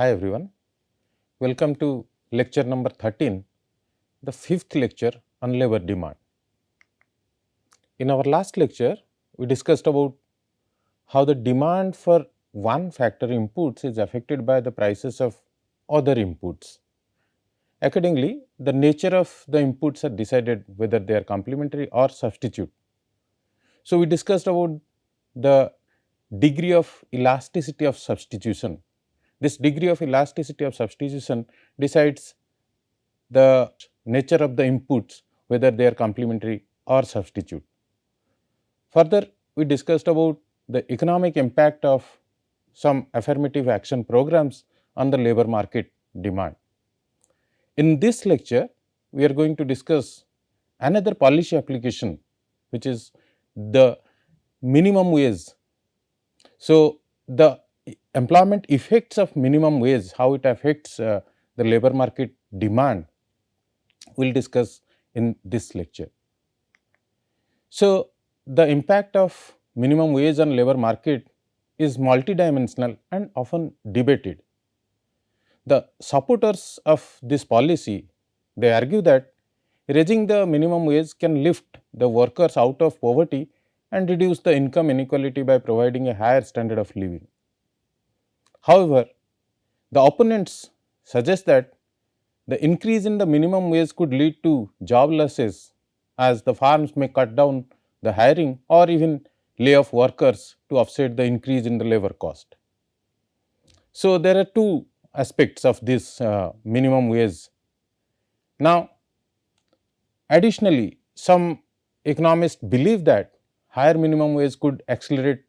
Hi everyone, welcome to lecture number 13, the fifth lecture on labor demand. In our last lecture, we discussed about how the demand for one factor inputs is affected by the prices of other inputs. Accordingly, the nature of the inputs are decided whether they are complementary or substitute. So, we discussed about the degree of elasticity of substitution. This degree of elasticity of substitution decides the nature of the inputs, whether they are complementary or substitute. Further, we discussed about the economic impact of some affirmative action programs on the labor market demand. In this lecture, we are going to discuss another policy application, which is the minimum wage. So, the employment effects of minimum wage, how it affects the labor market demand, we will discuss in this lecture. So, the impact of minimum wage on labor market is multidimensional and often debated. The supporters of this policy, they argue that raising the minimum wage can lift the workers out of poverty and reduce the income inequality by providing a higher standard of living. However, the opponents suggest that the increase in the minimum wage could lead to job losses, as the firms may cut down the hiring or even lay off workers to offset the increase in the labor cost. So, there are two aspects of this minimum wage. Now, additionally, some economists believe that higher minimum wage could accelerate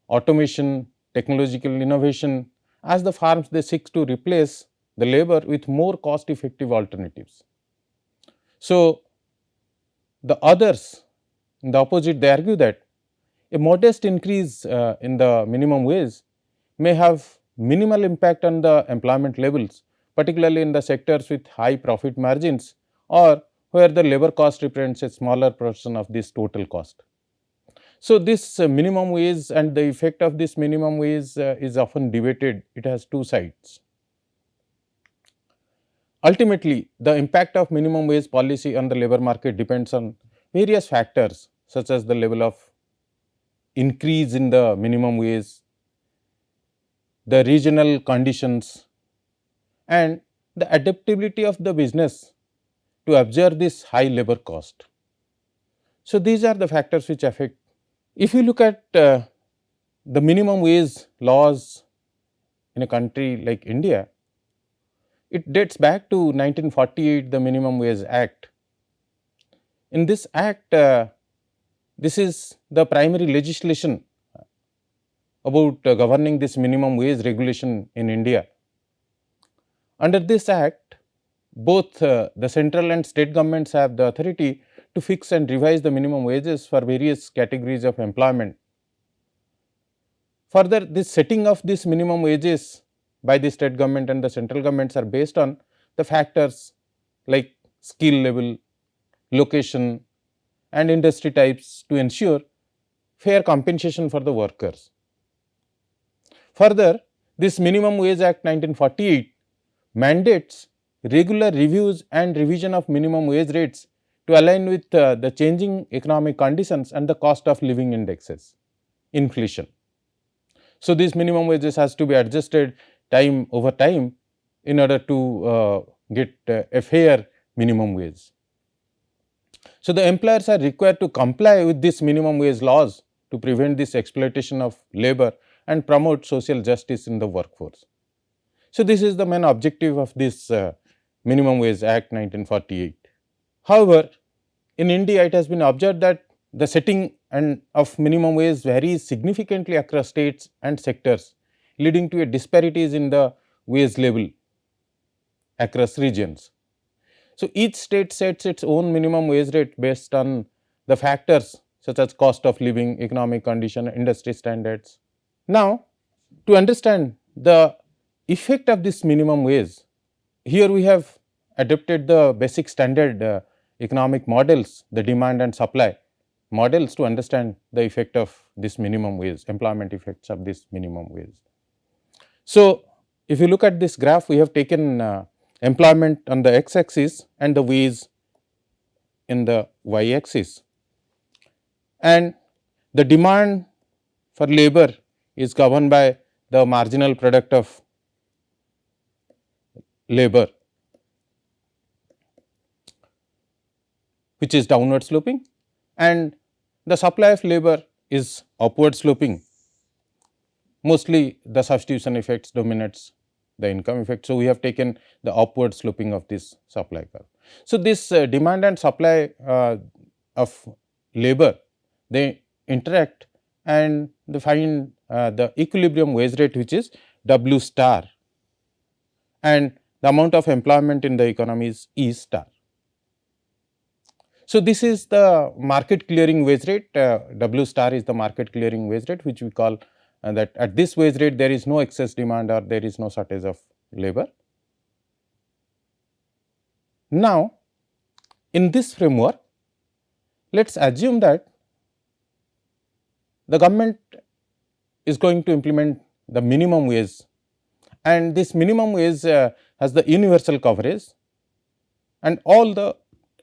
automation, technological innovation, as the firms they seek to replace the labor with more cost effective alternatives. So, the others in the opposite, they argue that a modest increase in the minimum wage may have minimal impact on the employment levels, particularly in the sectors with high profit margins or where the labor cost represents a smaller portion of this total cost. So, this minimum wage and the effect of this minimum wage is often debated. It has two sides. Ultimately, the impact of minimum wage policy on the labor market depends on various factors, such as the level of increase in the minimum wage, the regional conditions, and the adaptability of the business to absorb this high labor cost. So, these are the factors which affect. If you look at the minimum wage laws in a country like India, it dates back to 1948, the Minimum Wage Act. In this act, this is the primary legislation about governing this minimum wage regulation in India. Under this act, both the central and state governments have the authority to fix and revise the minimum wages for various categories of employment. Further, this setting of these minimum wages by the state government and the central governments are based on the factors like skill level, location, and industry types to ensure fair compensation for the workers. Further, this Minimum Wage Act 1948 mandates regular reviews and revision of minimum wage rates to align with the changing economic conditions and the cost of living indexes, inflation. So, these minimum wages has to be adjusted time over time in order to get a fair minimum wage. So, the employers are required to comply with this minimum wage laws to prevent this exploitation of labor and promote social justice in the workforce. So, this is the main objective of this Minimum Wage Act 1948. However, in India it has been observed that the setting and of minimum wage varies significantly across states and sectors, leading to a disparities in the wage level across regions. So, each state sets its own minimum wage rate based on the factors such as cost of living, economic condition, industry standards. Now, to understand the effect of this minimum wage, here we have adopted the basic standard economic models, the demand and supply models to understand the effect of this minimum wage, employment effects of this minimum wage. So, If you look at this graph, we have taken employment on the x axis and the wage in the y axis, and the demand for labor is governed by the marginal product of labor, which is downward sloping, and the supply of labor is upward sloping. Mostly the substitution effects dominates the income effect. So, we have taken the upward sloping of this supply curve. So, this demand and supply of labor, they interact and they find the equilibrium wage rate, which is W star, and the amount of employment in the economy is E star. So, this is the market clearing wage rate. W star is the market clearing wage rate, which we call that at this wage rate there is no excess demand or there is no shortage of labor. Now, in this framework, let us assume that the government is going to implement the minimum wage, and this minimum wage has the universal coverage, and all the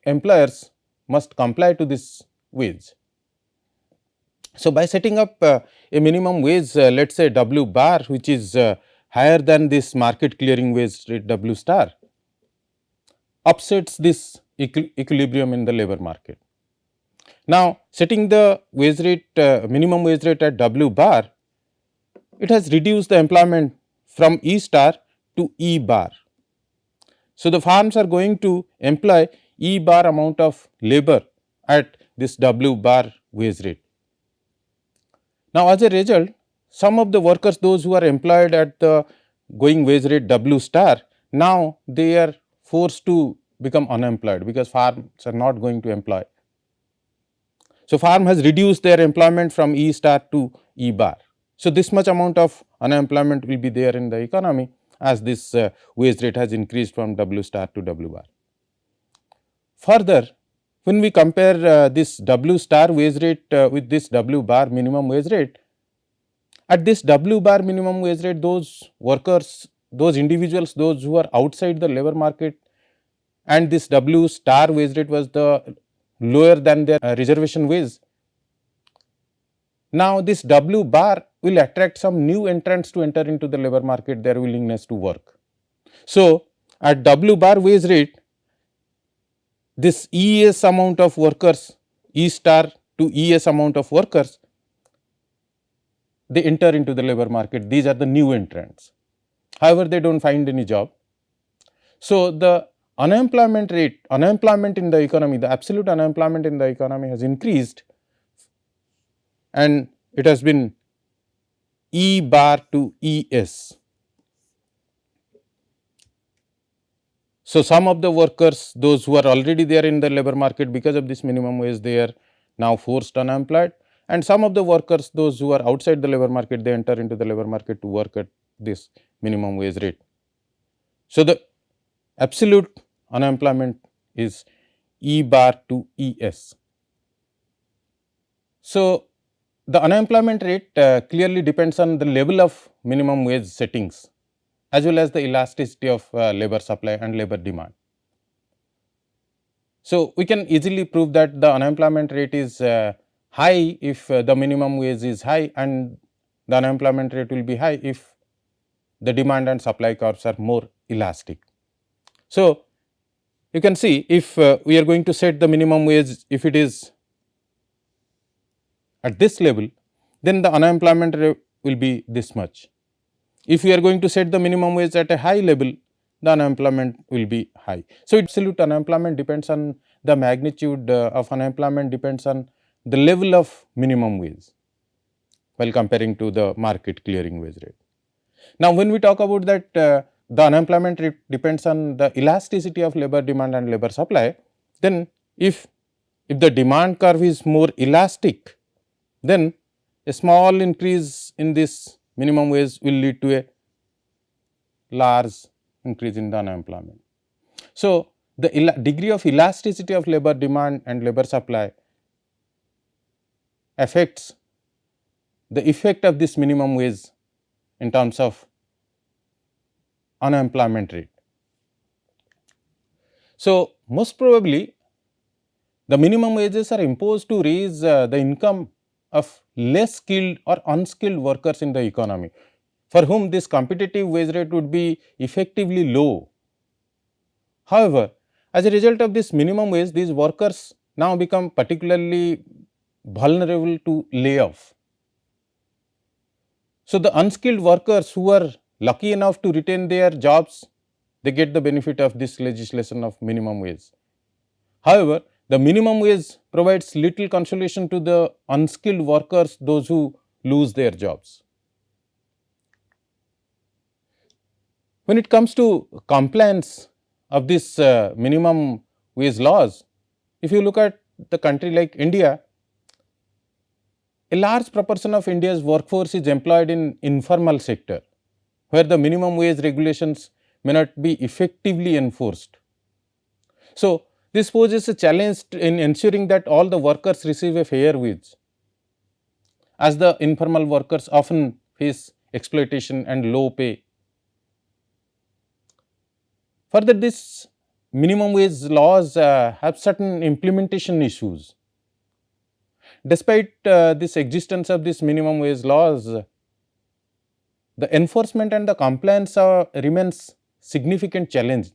employers must comply to this wage. So, by setting up a minimum wage, let us say W bar, which is higher than this market clearing wage rate W star, upsets this equilibrium in the labor market. Now, setting the wage rate minimum wage rate at W bar, it has reduced the employment from E star to E bar. So, the firms are going to employ E bar amount of labor at this W bar wage rate. Now, as a result, some of the workers, those who are employed at the going wage rate W star, now they are forced to become unemployed because firms are not going to employ. So, firm has reduced their employment from E star to E bar. So, this much amount of unemployment will be there in the economy as this wage rate has increased from W star to W bar. Further, when we compare this W star wage rate with this W bar minimum wage rate, at this W bar minimum wage rate, those workers, those individuals, those who are outside the labor market, and this W star wage rate was the lower than their reservation wage. Now, this W bar will attract some new entrants to enter into the labor market, their willingness to work. So, at W bar wage rate, this ES amount of workers, E star to ES amount of workers, they enter into the labor market. These are the new entrants. However, they do not find any job. So, the unemployment rate, unemployment in the economy, the absolute unemployment in the economy has increased, and it has been E bar to ES. So, some of the workers, those who are already there in the labor market because of this minimum wage, they are now forced unemployed, and some of the workers, those who are outside the labor market, they enter into the labor market to work at this minimum wage rate. So, the absolute unemployment is E bar to ES. So, the unemployment rate clearly depends on the level of minimum wage settings as well as the elasticity of labor supply and labor demand. So, we can easily prove that the unemployment rate is high if the minimum wage is high, and the unemployment rate will be high if the demand and supply curves are more elastic. So, you can see if we are going to set the minimum wage, if it is at this level, then the unemployment rate will be this much. If we are going to set the minimum wage at a high level, the unemployment will be high. So, absolute unemployment depends on the magnitude of unemployment, depends on the level of minimum wage while comparing to the market clearing wage rate. Now, when we talk about that the unemployment rate depends on the elasticity of labor demand and labor supply, then if the demand curve is more elastic, then a small increase in this minimum wage will lead to a large increase in the unemployment. So, the degree of elasticity of labor demand and labor supply affects the effect of this minimum wage in terms of unemployment rate. So, most probably the minimum wages are imposed to raise the income of less skilled or unskilled workers in the economy, for whom this competitive wage rate would be effectively low. However, as a result of this minimum wage, these workers now become particularly vulnerable to layoff. So, the unskilled workers who are lucky enough to retain their jobs, they get the benefit of this legislation of minimum wage. However, the minimum wage provides little consolation to the unskilled workers, those who lose their jobs. When it comes to compliance of this minimum wage laws, if you look at the country like India, a large proportion of India's workforce is employed in informal sector, where the minimum wage regulations may not be effectively enforced. So, this poses a challenge in ensuring that all the workers receive a fair wage, as the informal workers often face exploitation and low pay. Further, this minimum wage laws have certain implementation issues. Despite this existence of this minimum wage laws, the enforcement and the compliance remains significant challenge.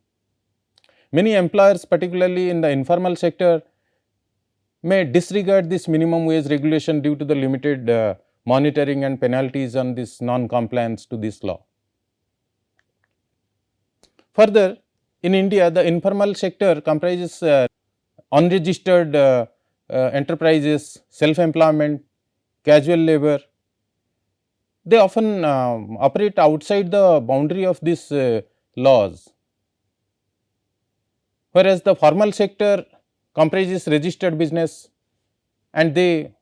Many employers, particularly in the informal sector, may disregard this minimum wage regulation due to the limited monitoring and penalties on this non-compliance to this law. Further, in India, the informal sector comprises unregistered enterprises, self-employment, casual labor. They often operate outside the boundary of these laws, whereas the formal sector comprises registered business, and they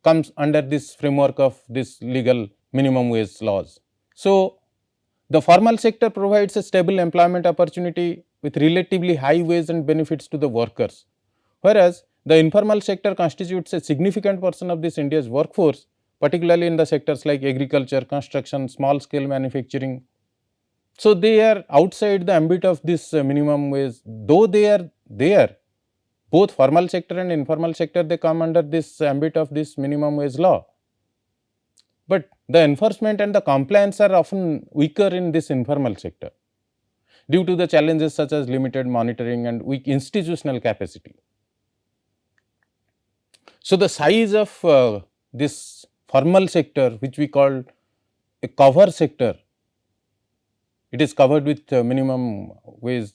comes under this framework of this legal minimum wage laws. So, the formal sector provides a stable employment opportunity with relatively high wage and benefits to the workers, whereas the informal sector constitutes a significant portion of this India's workforce, particularly in the sectors like agriculture, construction, small scale manufacturing. So, they are outside the ambit of this minimum wage, though they are there. Both formal sector and informal sector, they come under this ambit of this minimum wage law. But the enforcement and the compliance are often weaker in this informal sector due to the challenges such as limited monitoring and weak institutional capacity. So, the size of this formal sector, which we call a cover sector, it is covered with minimum wage,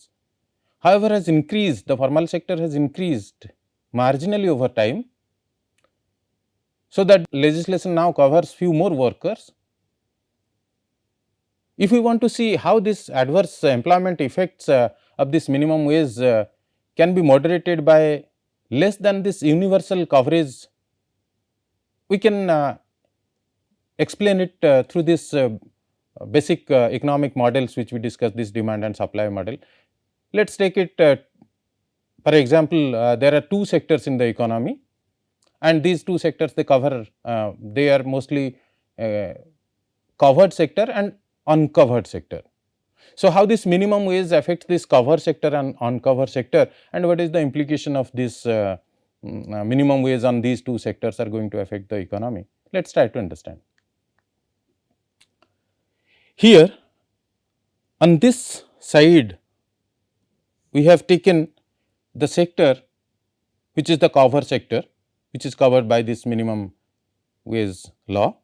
however, has increased. The formal sector has increased marginally over time. So, that legislation now covers few more workers. If we want to see how this adverse employment effects of this minimum wage can be moderated by less than this universal coverage, we can explain it through this basic economic models which we discussed, this demand and supply model. Let us take it for example, there are two sectors in the economy, and these two sectors they cover, they are mostly covered sector and uncovered sector. So, how this minimum wage affects this cover sector and uncovered sector, and what is the implication of this minimum wage on these two sectors are going to affect the economy? Let us try to understand. Here on this side, we have taken the sector which is the cover sector, which is covered by this minimum wage law.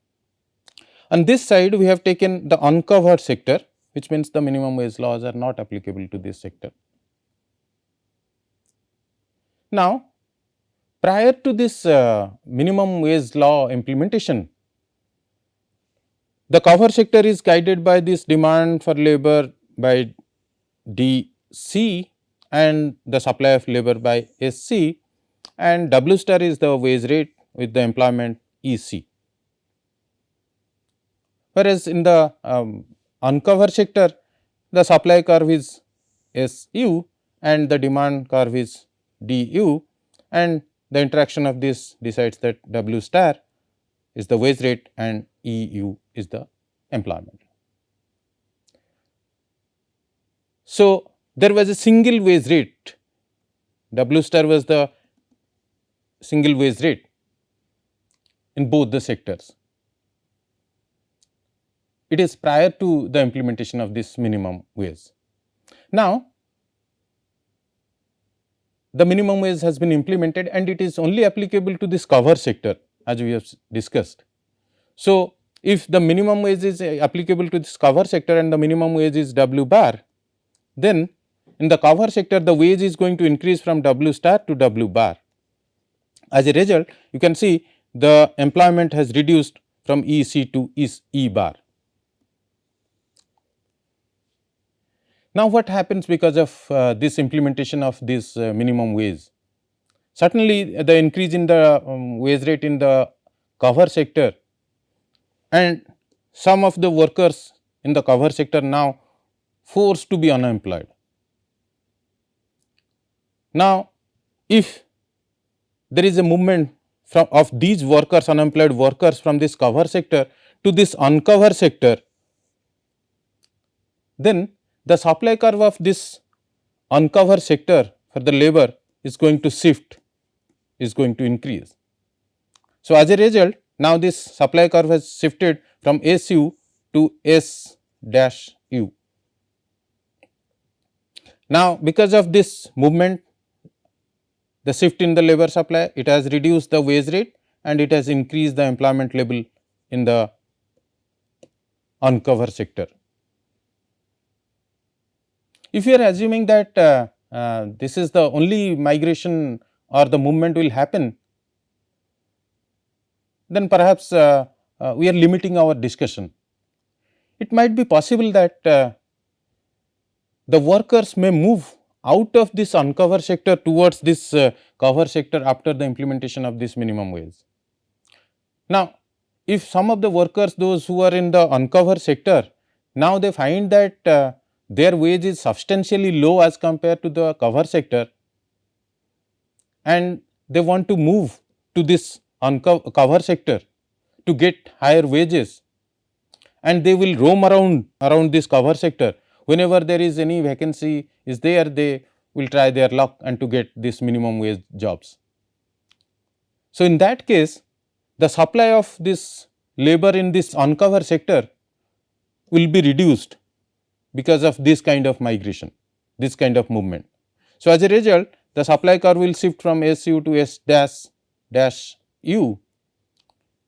On this side, we have taken the uncovered sector, which means the minimum wage laws are not applicable to this sector. Now, prior to this minimum wage law implementation, the cover sector is guided by this demand for labor by DC and the supply of labor by SC, and W star is the wage rate with the employment EC. Whereas, in the uncovered sector, the supply curve is SU and the demand curve is DU, and the interaction of this decides that W star is the wage rate and EU is the employment. So, there was a single wage rate, W star was the single wage rate in both the sectors. It is prior to the implementation of this minimum wage. Now, the minimum wage has been implemented and it is only applicable to this cover sector as we have discussed. So, if the minimum wage is applicable to this cover sector and the minimum wage is W bar, then in the cover sector the wage is going to increase from W star to W bar. As a result, you can see the employment has reduced from EC to E bar. Now, what happens because of this implementation of this minimum wage? Certainly, the increase in the wage rate in the cover sector and some of the workers in the cover sector now forced to be unemployed. Now, if there is a movement of these workers, unemployed workers from this cover sector to this uncover sector, then the supply curve of this uncover sector for the labor is going to shift, is going to increase. So, as a result, now this supply curve has shifted from SU to S dash U. Now, because of this movement, the shift in the labor supply, it has reduced the wage rate and it has increased the employment level in the uncover sector. If you are assuming that this is the only migration or the movement will happen, then perhaps we are limiting our discussion. It might be possible that the workers may move out of this uncover sector towards this cover sector after the implementation of this minimum wage. Now, if some of the workers, those who are in the uncover sector, now they find that their wage is substantially low as compared to the cover sector and they want to move to this cover sector to get higher wages, and they will roam around this cover sector. Whenever there is any vacancy is there, they will try their luck and to get this minimum wage jobs. So, in that case, the supply of this labor in this uncover sector will be reduced because of this kind of migration, this kind of movement. So, as a result, the supply curve will shift from SU to S dash U,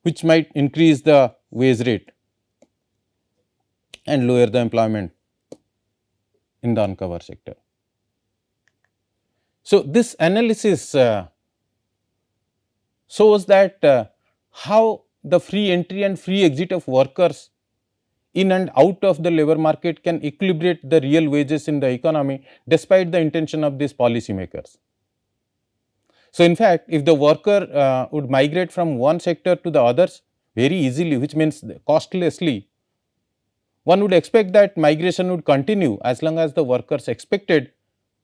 which might increase the wage rate and lower the employment in the uncover sector. So, this analysis shows that how the free entry and free exit of workers in and out of the labor market can equilibrate the real wages in the economy despite the intention of these policy makers. So, in fact, if the worker would migrate from one sector to the others very easily, which means costlessly, one would expect that migration would continue as long as the workers expected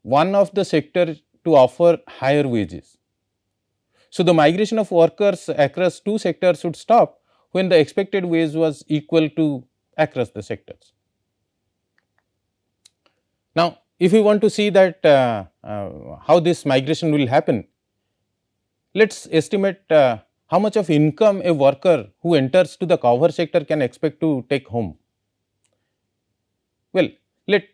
one of the sector to offer higher wages. So, the migration of workers across two sectors should stop when the expected wage was equal to across the sectors. Now, if we want to see that how this migration will happen, let us estimate how much of income a worker who enters to the cover sector can expect to take home. Well, let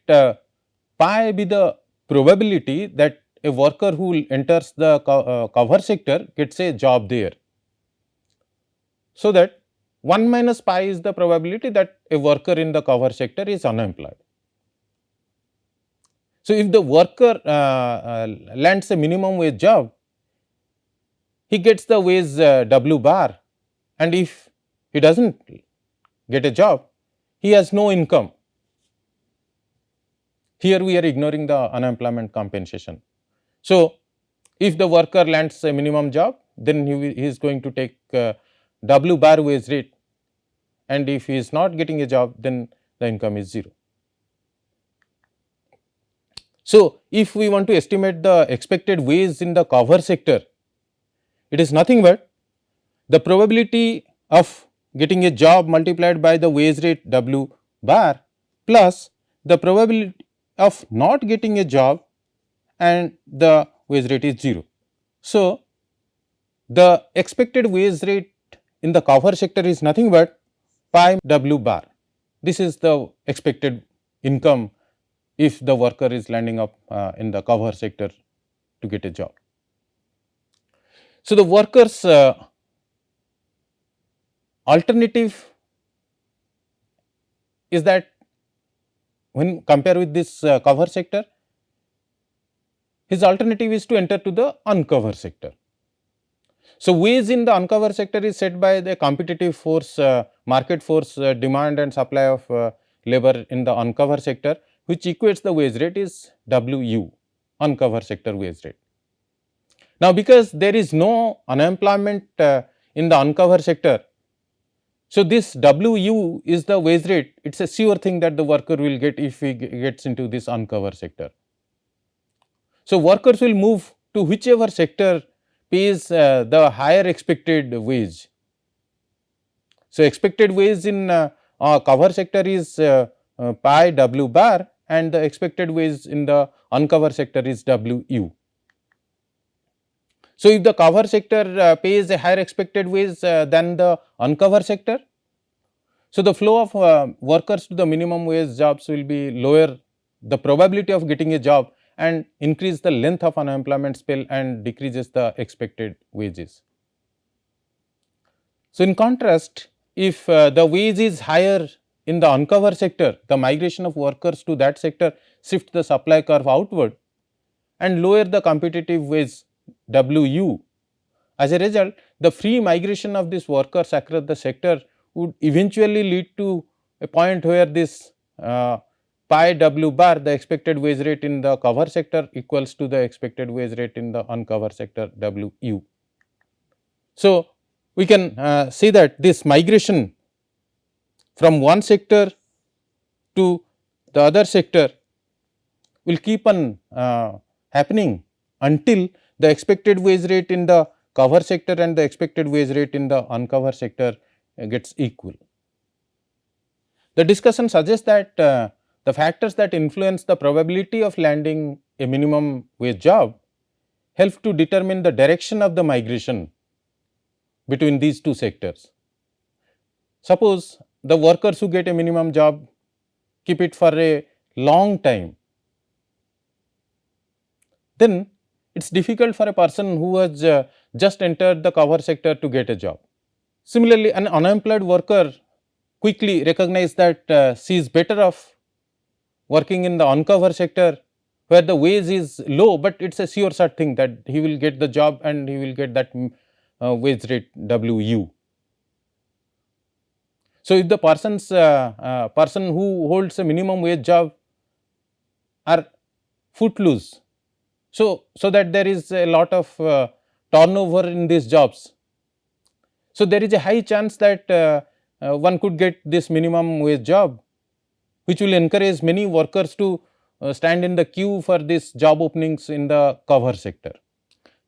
pi be the probability that a worker who enters the cover sector gets a job there. So, that 1 minus pi is the probability that a worker in the cover sector is unemployed. So, if the worker lands a minimum wage job, he gets the wage W bar, and if he does not get a job, he has no income. Here we are ignoring the unemployment compensation. So, if the worker lands a minimum job, then he is going to take W bar wage rate, and if he is not getting a job, then the income is 0. So, if we want to estimate the expected wage in the cover sector, it is nothing but the probability of getting a job multiplied by the wage rate W bar plus the probability of not getting a job and the wage rate is 0. So, the expected wage rate in the cover sector is nothing but pi w bar. This is the expected income if the worker is landing up in the cover sector to get a job. So, the workers alternative is that when compare with this cover sector, his alternative is to enter to the uncover sector. So, wage in the uncover sector is set by the competitive force, market force, demand and supply of labor in the uncover sector, which equates the wage rate is WU, uncover sector wage rate. Now, because there is no unemployment in the uncover sector, so this WU is the wage rate. It is a sure thing that the worker will get if he gets into this uncover sector. So, workers will move to whichever sector pays the higher expected wage. So, expected wage in cover sector is pi W bar and the expected wage in the uncover sector is WU. So, if the cover sector pays a higher expected wage than the uncover sector, so the flow of workers to the minimum wage jobs will be lower, the probability of getting a job and increase the length of unemployment spell and decreases the expected wages. So, in contrast, if the wage is higher in the uncover sector, the migration of workers to that sector shifts the supply curve outward and lower the competitive wage WU. As a result, the free migration of these workers across the sector would eventually lead to a point where this pi W bar, the expected wage rate in the cover sector equals to the expected wage rate in the uncover sector WU. So, we can see that this migration from one sector to the other sector will keep on happening until the expected wage rate in the cover sector and the expected wage rate in the uncover sector gets equal. The discussion suggests that the factors that influence the probability of landing a minimum wage job help to determine the direction of the migration between these two sectors. Suppose the workers who get a minimum job keep it for a long time, then it is difficult for a person who has just entered the cover sector to get a job. Similarly, an unemployed worker quickly recognize that she is better off working in the uncover sector where the wage is low, but it is a sure shot thing that he will get the job and he will get that wage rate WU. So, if the person who holds a minimum wage job are footloose, so that there is a lot of turnover in these jobs. So, there is a high chance that one could get this minimum wage job, which will encourage many workers to stand in the queue for this job openings in the cover sector.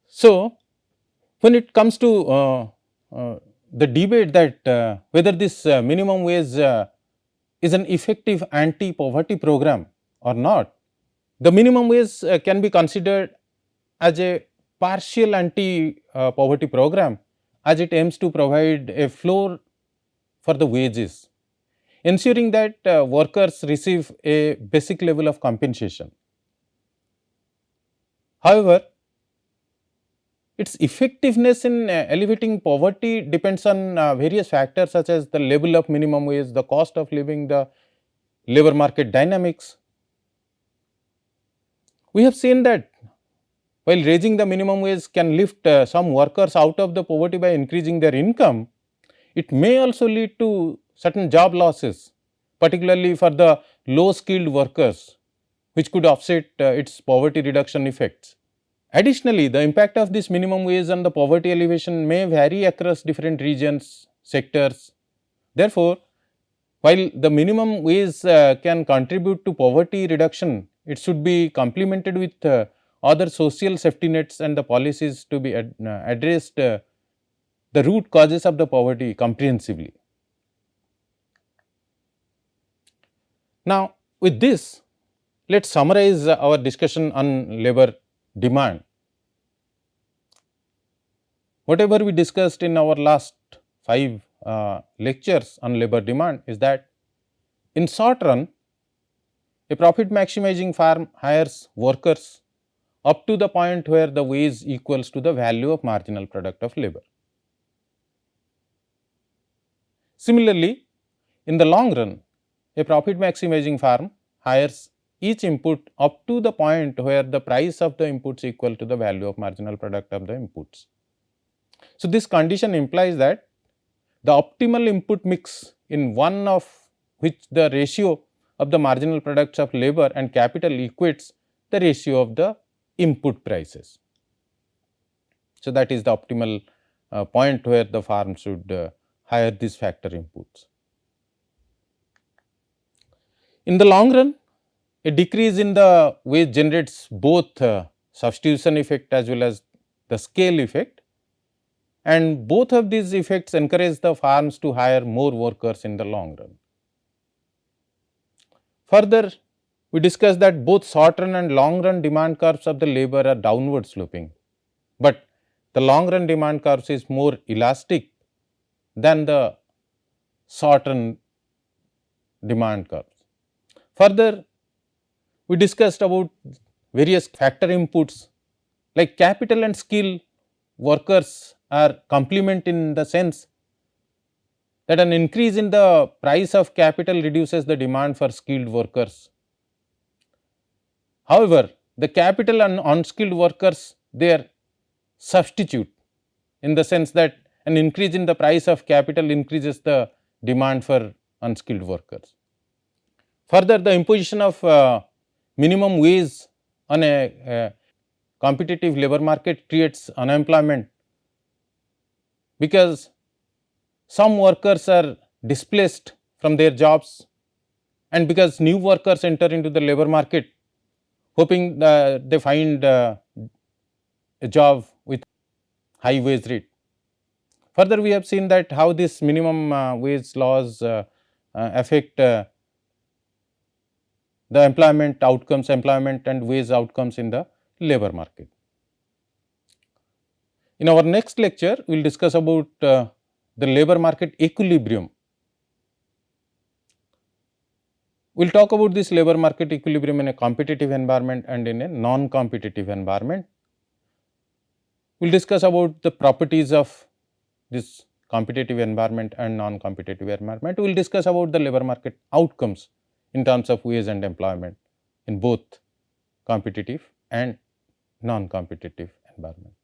So, when it comes to the debate that whether this minimum wage is an effective anti-poverty program or not, the minimum wage can be considered as a partial anti-poverty program as it aims to provide a floor for the wages, ensuring that workers receive a basic level of compensation. However, its effectiveness in alleviating poverty depends on various factors such as the level of minimum wage, the cost of living, the labor market dynamics. We have seen that while raising the minimum wage can lift some workers out of the poverty by increasing their income, it may also lead to certain job losses, particularly for the low skilled workers, which could offset its poverty reduction effects. Additionally, the impact of this minimum wage on the poverty alleviation may vary across different regions, sectors. Therefore, while the minimum wage can contribute to poverty reduction, it should be complemented with other social safety nets and the policies to be addressed the root causes of the poverty comprehensively. Now, with this, Let us summarize our discussion on labor demand. Whatever we discussed in our last 5 lectures on labor demand is that in short run, a profit maximizing firm hires workers up to the point where the wage equals to the value of marginal product of labor. Similarly, in the long run, a profit maximizing firm hires each input up to the point where the price of the inputs equal to the value of marginal product of the inputs. So, this condition implies that the optimal input mix in one of which the ratio of the marginal products of labor and capital equates the ratio of the input prices. So, that is the optimal point where the firm should hire these factor inputs. In the long run, a decrease in the wage generates both substitution effect as well as the scale effect, and both of these effects encourage the firms to hire more workers in the long run. Further, we discussed that both short run and long run demand curves of the labor are downward sloping, but the long run demand curves is more elastic than the short run demand curves. Further, we discussed about various factor inputs like capital and skill workers are complement in the sense that an increase in the price of capital reduces the demand for skilled workers. However, the capital and unskilled workers, they are substitute in the sense that an increase in the price of capital increases the demand for unskilled workers. Further, the imposition of minimum wage on a competitive labor market creates unemployment, because some workers are displaced from their jobs, and because new workers enter into the labor market hoping that they find a job with high wage rate. Further, we have seen that how this minimum wage laws affect the employment outcomes, employment and wage outcomes in the labor market. In our next lecture, we will discuss about the labor market equilibrium. We will talk about this labor market equilibrium in a competitive environment and in a non-competitive environment. We will discuss about the properties of this competitive environment and non-competitive environment. We will discuss about the labor market outcomes in terms of wage and employment in both competitive and non-competitive environment.